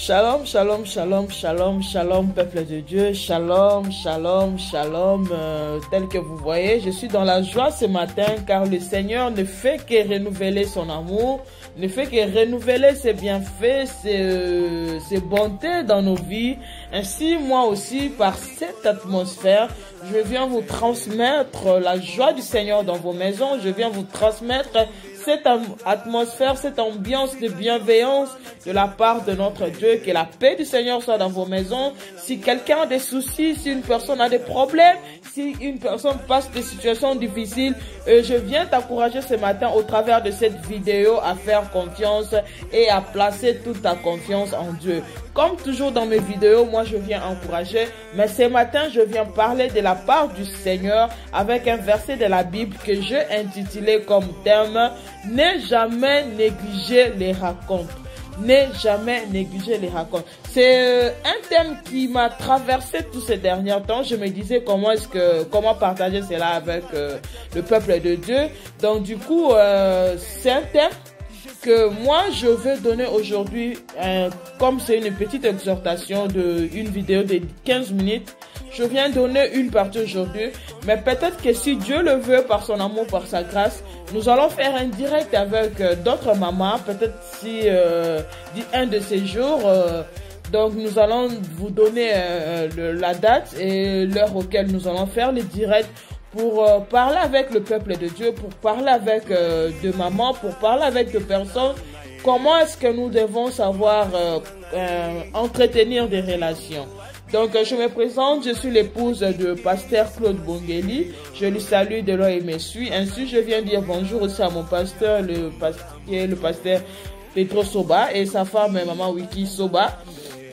Shalom, shalom, shalom, shalom, shalom, peuple de Dieu, shalom, shalom, shalom, tel que vous voyez, je suis dans la joie ce matin car le Seigneur ne fait que renouveler son amour, ne fait que renouveler ses bienfaits, ses bontés dans nos vies. Ainsi, moi aussi, par cette atmosphère, je viens vous transmettre la joie du Seigneur dans vos maisons, je viens vous transmettre cette atmosphère, cette ambiance de bienveillance de la part de notre Dieu. Que la paix du Seigneur soit dans vos maisons. Si quelqu'un a des soucis, si une personne a des problèmes, si une personne passe des situations difficiles, je viens t'encourager ce matin au travers de cette vidéo à faire confiance et à placer toute ta confiance en Dieu. Comme toujours dans mes vidéos, moi je viens encourager, mais ce matin je viens parler de la part du Seigneur avec un verset de la Bible que j'ai intitulé comme thème « Ne jamais négliger les racontes ». Ne jamais négliger les racontes. C'est un thème qui m'a traversé tous ces derniers temps. Je me disais comment partager cela avec le peuple de Dieu. Donc du coup, c'est un thème que moi je veux donner aujourd'hui, comme c'est une petite exhortation une vidéo de 15 minutes. Je viens donner une partie aujourd'hui, mais peut-être que si Dieu le veut, par son amour, par sa grâce, nous allons faire un direct avec d'autres mamans, peut-être si un de ces jours. Donc nous allons vous donner la date et l'heure auquel nous allons faire le direct pour parler avec le peuple de Dieu, pour parler avec de mamans, pour parler avec de personnes. Comment est-ce que nous devons savoir entretenir des relations? Donc, je me présente, je suis l'épouse de pasteur Claude Bongeli. Je lui salue de loin et me suit. Ainsi, je viens dire bonjour aussi à mon pasteur, le pasteur Petro Soba et sa femme, maman Wiki Soba.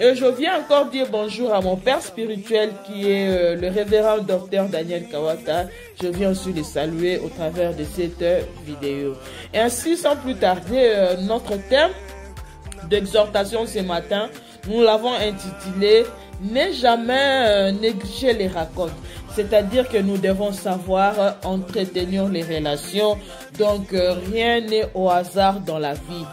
Et je viens encore dire bonjour à mon père spirituel qui est le révérend docteur Daniel Kawata. Je viens aussi le saluer au travers de cette vidéo. Et ainsi, sans plus tarder, notre thème d'exhortation ce matin, nous l'avons intitulé « Ne jamais négliger les racontes ». C'est-à-dire que nous devons savoir entretenir les relations. Donc, rien n'est au hasard dans la vie.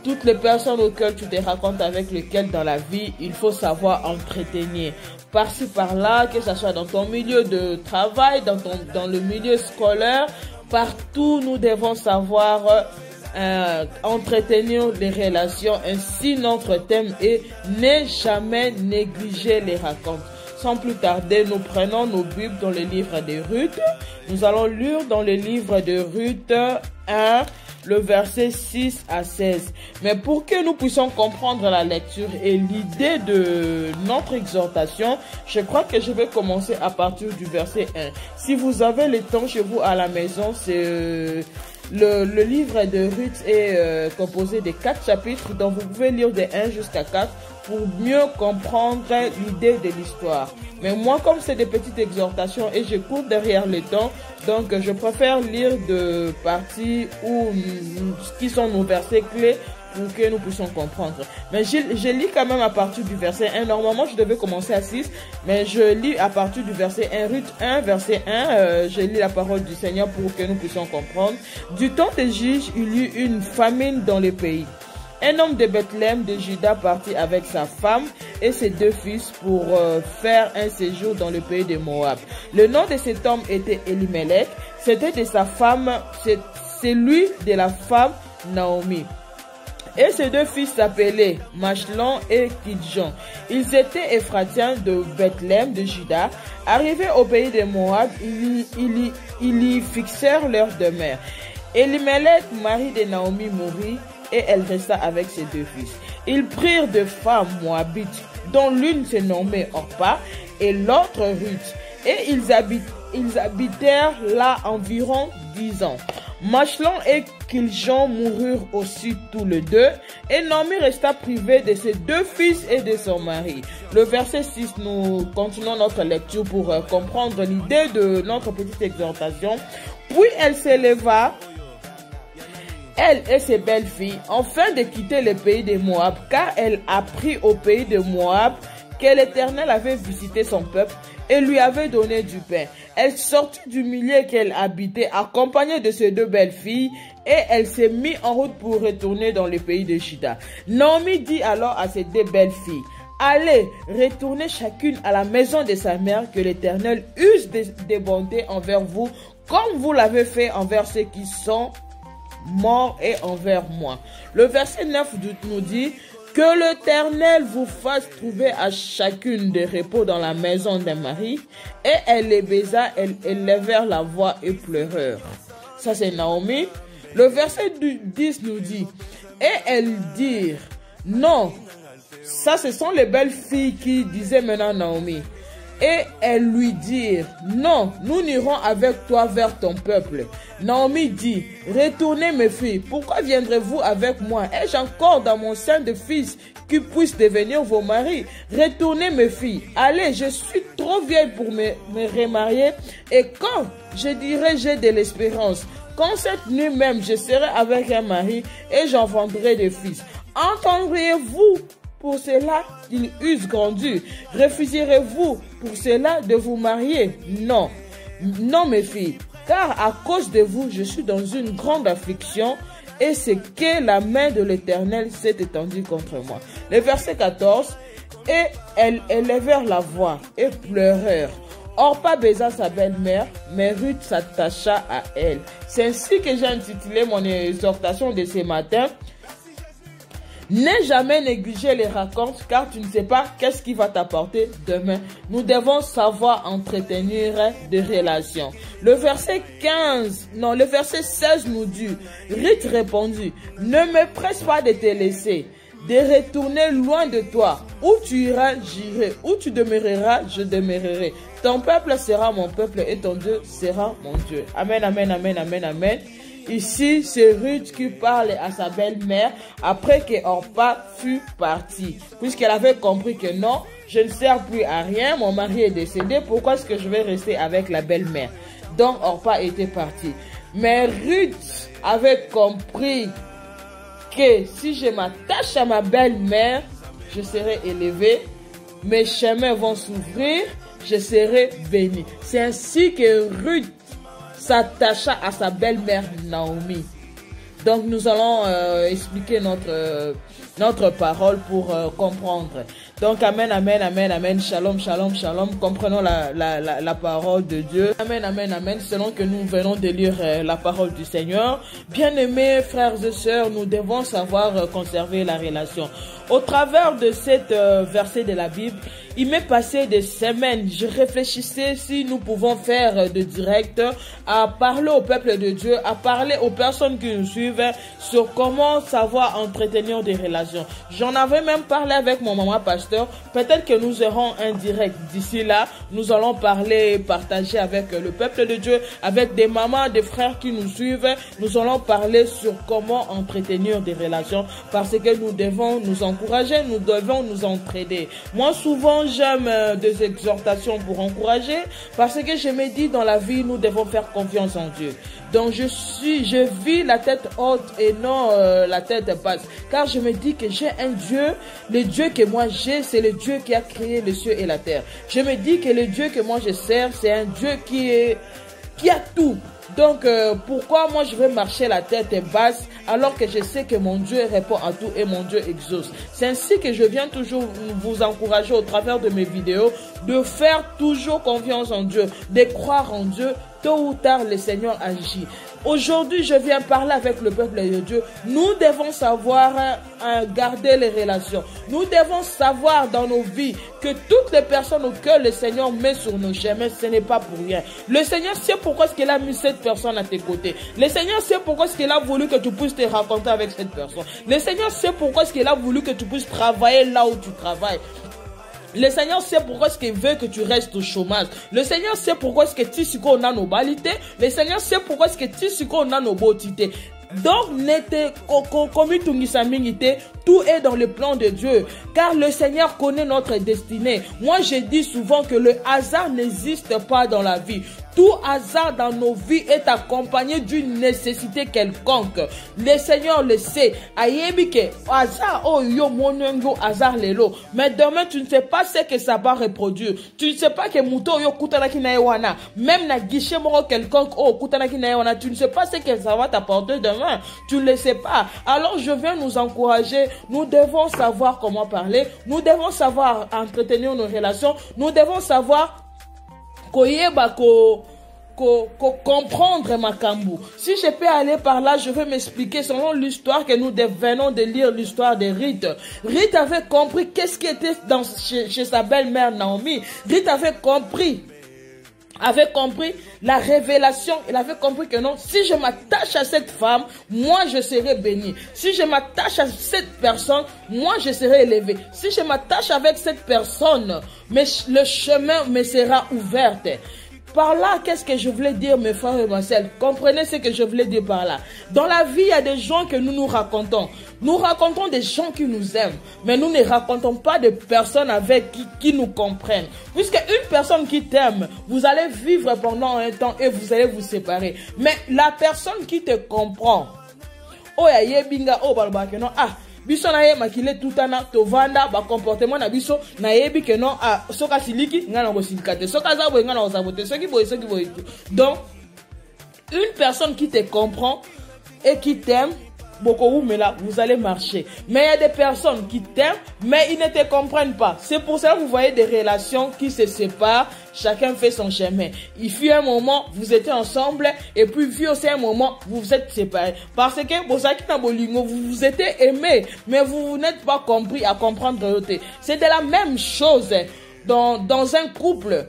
Toutes les personnes auxquelles tu te racontes avec lesquelles dans la vie, il faut savoir entretenir. Par-ci, par-là, que ce soit dans ton milieu de travail, dans le milieu scolaire, partout, nous devons savoir entretenir les relations. Ainsi, notre thème est « Ne jamais négliger les racontes ». Sans plus tarder, nous prenons nos Bibles dans le livre de Ruth. Nous allons lire dans le livre de Ruth 1, le verset 6 à 16. Mais pour que nous puissions comprendre la lecture et l'idée de notre exhortation, je crois que je vais commencer à partir du verset 1. Si vous avez le temps chez vous à la maison, c'est le livre de Ruth est composé de 4 chapitres, donc vous pouvez lire de 1 jusqu'à 4 pour mieux comprendre l'idée de l'histoire. Mais moi, comme c'est des petites exhortations et je cours derrière le temps, donc je préfère lire de parties qui sont nos versets clés pour que nous puissions comprendre. Mais je lis quand même à partir du verset 1. Normalement, je devais commencer à 6, mais je lis à partir du verset 1. Ruth 1, verset 1, je lis la parole du Seigneur pour que nous puissions comprendre. Du temps des juges, il y eut une famine dans le pays. Un homme de Bethléem de Juda partit avec sa femme et ses 2 fils pour faire un séjour dans le pays de Moab. Le nom de cet homme était Elimelech. C'était de sa femme, c'est celui de la femme Naomi. Et ses 2 fils s'appelaient Machlon et Kidjon. Ils étaient Éphratiens de Bethléem de Juda. Arrivés au pays de Moab, ils y fixèrent leur demeure. Elimelech, mari de Naomi, mourut et elle resta avec ses 2 fils. Ils prirent 2 femmes moabites, dont l'une se nommait Orpa et l'autre Ruth. Et ils habitèrent là environ 10 ans. Machlon et Kidjon moururent aussi tous les 2, et Naomi resta privée de ses 2 fils et de son mari. Le verset 6, nous continuons notre lecture pour comprendre l'idée de notre petite exhortation. Puis elle s'éleva, elle et ses belles-filles, afin de quitter le pays de Moab, car elle apprit au pays de Moab que l'Éternel avait visité son peuple et lui avait donné du pain. Elle sortit du milieu qu'elle habitait, accompagnée de ses deux belles filles, et elle s'est mise en route pour retourner dans le pays de Juda. Naomi dit alors à ses deux belles filles, allez, retournez chacune à la maison de sa mère, que l'Éternel use de bonté envers vous, comme vous l'avez fait envers ceux qui sont morts et envers moi. Le verset 9 nous dit, que l'Éternel vous fasse trouver à chacune des repos dans la maison d'un mari. Et elle les baisa, elles levèrent la voix et pleurèrent. Ça c'est Naomi. Le verset 10 nous dit, et elles dirent, non, ça ce sont les belles filles qui disaient maintenant Naomi. Et elles lui dirent, non, nous n'irons avec toi vers ton peuple. Naomi dit, retournez mes filles, pourquoi viendrez-vous avec moi? Ai-je encore dans mon sein de fils qui puissent devenir vos maris? Retournez mes filles, allez, je suis trop vieille pour me remarier. Et quand je dirai j'ai de l'espérance, quand cette nuit même je serai avec un mari et j'enfanterai des fils, entendriez-vous pour cela qu'ils eussent grandi? Refuserez-vous pour cela de vous marier? Non, non mes filles, car à cause de vous, je suis dans une grande affliction et c'est que la main de l'Éternel s'est étendue contre moi. Le verset 14, et elles élevèrent la voix et pleurèrent. Orpa baisa sa belle-mère, mais Ruth s'attacha à elle. C'est ainsi que j'ai intitulé mon exhortation de ce matin. N'aie jamais négligé les racontes, car tu ne sais pas qu'est-ce qui va t'apporter demain. Nous devons savoir entretenir des relations. Le verset 16 nous dit, Ruth répondit, ne me presse pas de te laisser, de retourner loin de toi. Où tu iras, j'irai. Où tu demeureras, je demeurerai. Ton peuple sera mon peuple et ton Dieu sera mon Dieu. Amen, amen, amen, amen, amen. Ici, c'est Ruth qui parle à sa belle-mère après que Orpa fut partie. Puisqu'elle avait compris que non, je ne sers plus à rien, mon mari est décédé, pourquoi est-ce que je vais rester avec la belle-mère? Donc Orpa était partie. Mais Ruth avait compris que si je m'attache à ma belle-mère, je serai élevée, mes chemins vont s'ouvrir, je serai bénie. C'est ainsi que Ruth s'attacha à sa belle-mère Naomi. Donc nous allons expliquer notre parole pour comprendre. Donc amen, amen, amen, amen, shalom, shalom, shalom. Comprenons la parole de Dieu. Amen, amen, amen, selon que nous venons de lire la parole du Seigneur. Bien-aimés frères et sœurs, nous devons savoir conserver la relation. Au travers de cette verset de la Bible, il m'est passé des semaines, je réfléchissais si nous pouvons faire de direct à parler au peuple de Dieu, à parler aux personnes qui nous suivent sur comment savoir entretenir des relations. J'en avais même parlé avec mon maman pasteur. Peut-être que nous aurons un direct d'ici là. Nous allons parler, partager avec le peuple de Dieu, avec des mamans, des frères qui nous suivent. Nous allons parler sur comment entretenir des relations parce que nous devons nous encourager, nous devons nous entraider. Moi, souvent, j'aime des exhortations pour encourager parce que je me dis dans la vie, nous devons faire confiance en Dieu. Donc, je vis la tête haute et non la tête basse. Car je me dis que j'ai un Dieu, le Dieu que moi j'ai, c'est le Dieu qui a créé les cieux et la terre. Je me dis que le Dieu que moi je sers, c'est un Dieu qui a tout. Donc, pourquoi moi je vais marcher la tête basse alors que je sais que mon Dieu répond à tout et mon Dieu exauce. C'est ainsi que je viens toujours vous encourager au travers de mes vidéos de faire toujours confiance en Dieu, de croire en Dieu. Tôt ou tard, le Seigneur agit. Aujourd'hui, je viens parler avec le peuple de Dieu. Nous devons savoir garder les relations. Nous devons savoir dans nos vies que toutes les personnes auxquelles le Seigneur met sur nos chemins, ce n'est pas pour rien. Le Seigneur sait pourquoi est-ce qu'il a mis cette personne à tes côtés. Le Seigneur sait pourquoi est-ce qu'il a voulu que tu puisses te raconter avec cette personne. Le Seigneur sait pourquoi est-ce qu'il a voulu que tu puisses travailler là où tu travailles. Le Seigneur sait pourquoi est-ce qu'il veut que tu restes au chômage. Le Seigneur sait pourquoi est-ce que tu sais qu'on a nos balités. Le Seigneur sait pourquoi est-ce que tu sais qu'on a nos beautés. Donc, tout est dans le plan de Dieu, car le Seigneur connaît notre destinée. Moi, je dis souvent que le hasard n'existe pas dans la vie. Tout hasard dans nos vies est accompagné d'une nécessité quelconque. Le Seigneur le sait. Ayebike, hasard, oh yo monengo hasard lelo. Mais demain, tu ne sais pas ce que ça va reproduire. Tu ne sais pas que muto yo kutanaki na ewana. Même na guichet moro quelconque, oh kutanaki na ewana. Tu ne sais pas ce que ça va t'apporter demain. Tu ne le sais pas. Alors je viens nous encourager. Nous devons savoir comment parler. Nous devons savoir entretenir nos relations. Nous devons savoir comprendre Makambu. Si je peux aller par là, je vais m'expliquer selon l'histoire que nous venons de lire, l'histoire de Ruth. Ruth avait compris qu'est-ce qui était chez sa belle-mère Naomi. Ruth avait compris la révélation. Il avait compris que non, si je m'attache à cette femme, moi je serai béni. Si je m'attache à cette personne, moi je serai élevé. Si je m'attache avec cette personne, le chemin me sera ouvert. Par là, qu'est-ce que je voulais dire, mes frères et mes sœurs? Comprenez ce que je voulais dire par là. Dans la vie, il y a des gens que nous nous racontons. Nous racontons des gens qui nous aiment, mais nous ne racontons pas de personnes avec qui nous comprennent. Puisque une personne qui t'aime, vous allez vivre pendant un temps et vous allez vous séparer. Mais la personne qui te comprend, oh ya yebinga, oh balbake non, ah, biso na ye makile tutana tovanda ba comportement na biso na yebi que non ah soka siliki ngana ko silikate soka za boye ngana ko sabote soki boye. Donc une personne qui te comprend et qui t'aime beaucoup, mais là vous allez marcher. Mais il y a des personnes qui t'aiment mais ils ne te comprennent pas. C'est pour ça que vous voyez des relations qui se séparent, chacun fait son chemin. Il fut un moment vous étiez ensemble et puis il fut aussi un moment vous vous êtes séparés parce que vous vous étiez aimés mais vous n'êtes pas compris à comprendre l'autre. C'est de la même chose dans un couple.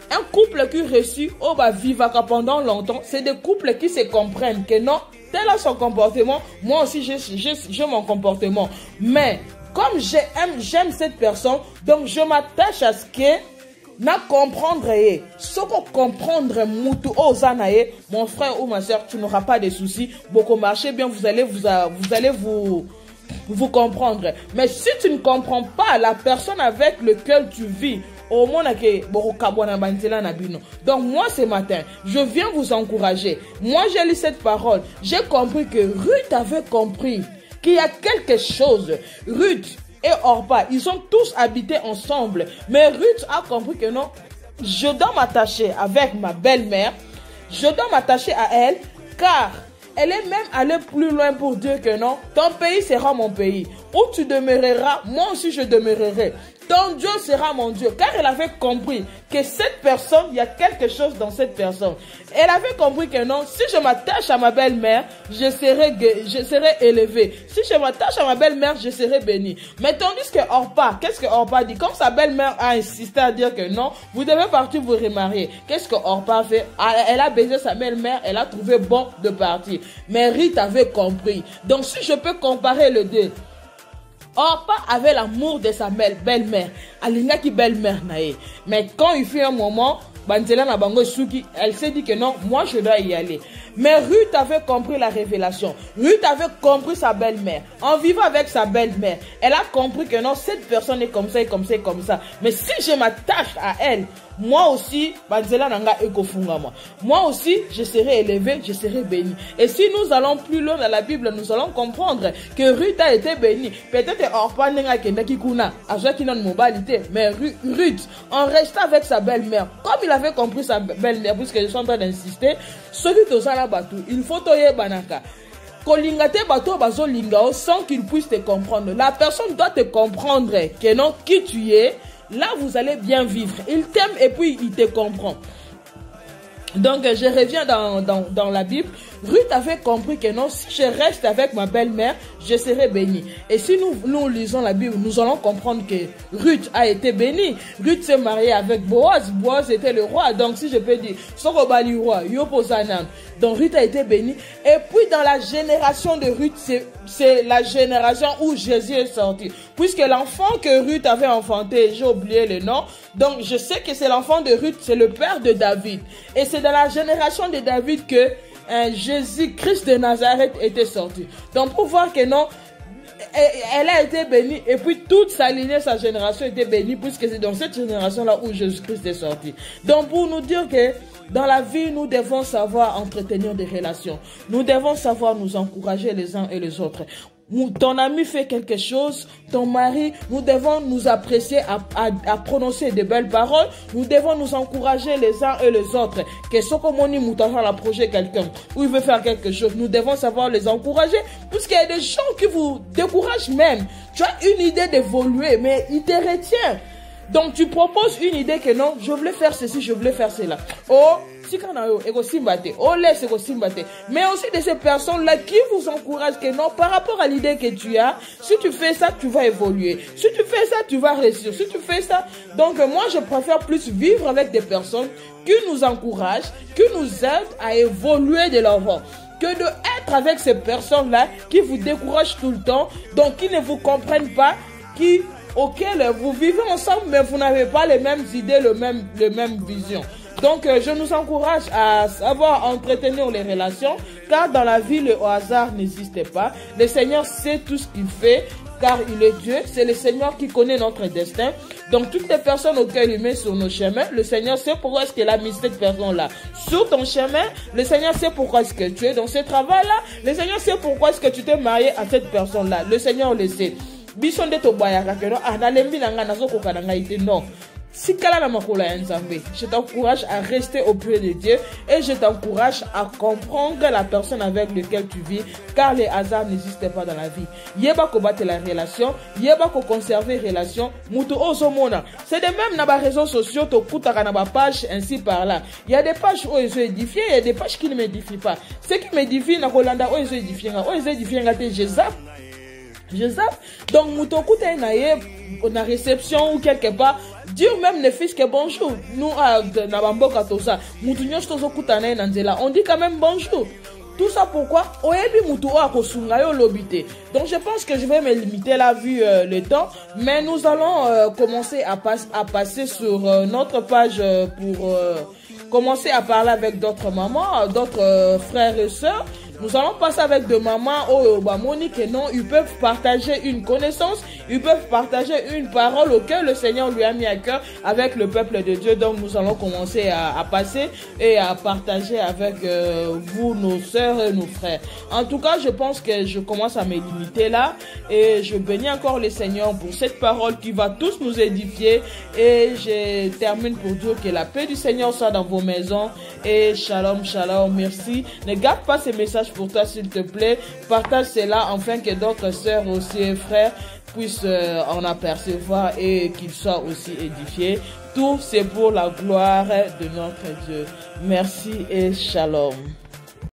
Un couple qui réussit au bas vivre pendant longtemps, c'est des couples qui se comprennent que non, tel est son comportement, moi aussi j'ai mon comportement. Mais comme j'aime cette personne, donc je m'attache à ce que na comprendre ce qu'on comprendre mutu ozanaye, mon frère ou ma soeur, tu n'auras pas de soucis, beaucoup marcher bien, vous allez vous comprendre. Mais si tu ne comprends pas la personne avec laquelle tu vis, donc moi ce matin, je viens vous encourager. Moi j'ai lu cette parole. J'ai compris que Ruth avait compris qu'il y a quelque chose. Ruth et Orpa, ils ont tous habité ensemble. Mais Ruth a compris que non, je dois m'attacher avec ma belle-mère. Je dois m'attacher à elle car elle est même allée plus loin pour dire que non, ton pays sera mon pays. Où tu demeureras, moi aussi je demeurerai. Ton Dieu sera mon Dieu. Car elle avait compris que cette personne, il y a quelque chose dans cette personne. Elle avait compris que non, si je m'attache à ma belle-mère, je serai élevé. Si je m'attache à ma belle-mère, je serai béni. Mais tandis que Orpa, qu'est-ce que Orpa dit? Comme sa belle-mère a insisté à dire que non, vous devez partir vous remarier. Qu'est-ce que Orpa a fait? Elle a baisé sa belle-mère, elle a trouvé bon de partir. Mais Ruth avait compris. Donc si je peux comparer les deux, Orpa avait l'amour de sa belle-mère. Alinga qui belle-mère nae. Mais quand il fait un moment, elle s'est dit que non, moi je dois y aller. Mais Ruth avait compris la révélation. Ruth avait compris sa belle-mère. En vivant avec sa belle-mère, elle a compris que non, cette personne est comme ça, et comme ça, et comme ça. Mais si je m'attache à elle, moi aussi, moi aussi, je serai élevé, je serai béni. Et si nous allons plus loin dans la Bible, nous allons comprendre que Ruth a été bénie. Peut-être Orpa n'a mais Ruth, en restant avec sa belle-mère, comme il avait compris sa belle-mère, puisque je suis en train d'insister, celui de Salabatu, il faut toyer banaka. Sans qu'il puisse te comprendre. La personne doit te comprendre que non, qui tu es. Là, vous allez bien vivre. Il t'aime et puis il te comprend. Donc, je reviens dans la Bible. Ruth avait compris que non, si je reste avec ma belle-mère, je serai bénie. Et si nous lisons la Bible, nous allons comprendre que Ruth a été bénie. Ruth s'est mariée avec Boaz. Boaz était le roi. Donc, si je peux dire, Sorobali roi, Yoposanam. Donc, Ruth a été bénie. Et puis, dans la génération de Ruth, c'est la génération où Jésus est sorti. Puisque l'enfant que Ruth avait enfanté, j'ai oublié le nom. Donc, je sais que c'est l'enfant de Ruth, c'est le père de David. Et c'est dans la génération de David que Jésus-Christ de Nazareth était sorti. Donc pour voir que non, elle a été bénie et puis toute sa lignée, sa génération a été bénie puisque c'est dans cette génération-là où Jésus-Christ est sorti. Donc pour nous dire que dans la vie, nous devons savoir entretenir des relations. Nous devons savoir nous encourager les uns et les autres. Ton ami fait quelque chose, ton mari, nous devons nous apprécier à prononcer de belles paroles. Nous devons nous encourager les uns et les autres. Que ce qu'on moni moutara la projet quelqu'un ou il veut faire quelque chose, nous devons savoir les encourager puisqu'il y a des gens qui vous découragent même. Tu as une idée d'évoluer, mais il te retient. Donc tu proposes une idée que non, je voulais faire ceci, je voulais faire cela. Oh, mais aussi de ces personnes-là qui vous encouragent que non, par rapport à l'idée que tu as, si tu fais ça, tu vas évoluer. Si tu fais ça, tu vas réussir. Si tu fais ça, donc moi je préfère plus vivre avec des personnes qui nous encouragent, qui nous aident à évoluer de l'avant, que de être avec ces personnes-là qui vous découragent tout le temps, donc qui ne vous comprennent pas, auxquels vous vivez ensemble, mais vous n'avez pas les mêmes idées, les mêmes visions. Donc, je nous encourage à savoir entretenir les relations, car dans la vie, le hasard n'existe pas. Le Seigneur sait tout ce qu'il fait, car il est Dieu. C'est le Seigneur qui connaît notre destin. Donc, toutes les personnes auxquelles il met sur nos chemins, le Seigneur sait pourquoi est-ce qu'il a mis cette personne-là sur ton chemin. Le Seigneur sait pourquoi est-ce que tu es dans ce travail-là. Le Seigneur sait pourquoi est-ce que tu t'es marié à cette personne-là. Le Seigneur le sait. Non. Je t'encourage à rester auprès de Dieu et je t'encourage à comprendre la personne avec laquelle tu vis, car les hasards n'existent pas dans la vie. Yeba ko battre la relation, yeba ko conserver relation, mutu ozomona. C'est de même dans les réseaux sociaux, to kutaka na ba page ainsi par là. Il y a des pages où ils sont édifiés, il y a des pages qui ne m'édifient pas. Ce qui m'édifie na kolanda où ils sont édifiés, je zappe. Donc, Moutoku na réception ou quelque part, Dieu même ne fait que bonjour. Nous, na bamboka tout ça, on dit quand même bonjour. Tout ça pourquoi? Donc, je pense que je vais me limiter là vu le temps, mais nous allons commencer à passer sur notre page pour commencer à parler avec d'autres mamans, d'autres frères et sœurs. Nous allons passer avec des mamans au Monique et non, ils peuvent partager une connaissance, ils peuvent partager une parole auquel le Seigneur lui a mis à cœur avec le peuple de Dieu. Donc nous allons commencer à passer et à partager avec vous, nos sœurs et nos frères. En tout cas, je pense que je commence à me limiter là et je bénis encore le Seigneur pour cette parole qui va tous nous édifier et je termine pour dire que la paix du Seigneur soit dans vos maisons et shalom, shalom, merci. Ne garde pas ces messages pour toi s'il te plaît, partage cela afin que d'autres sœurs aussi et frères puissent en apercevoir et qu'ils soient aussi édifiés. Tout c'est pour la gloire de notre Dieu. Merci et shalom.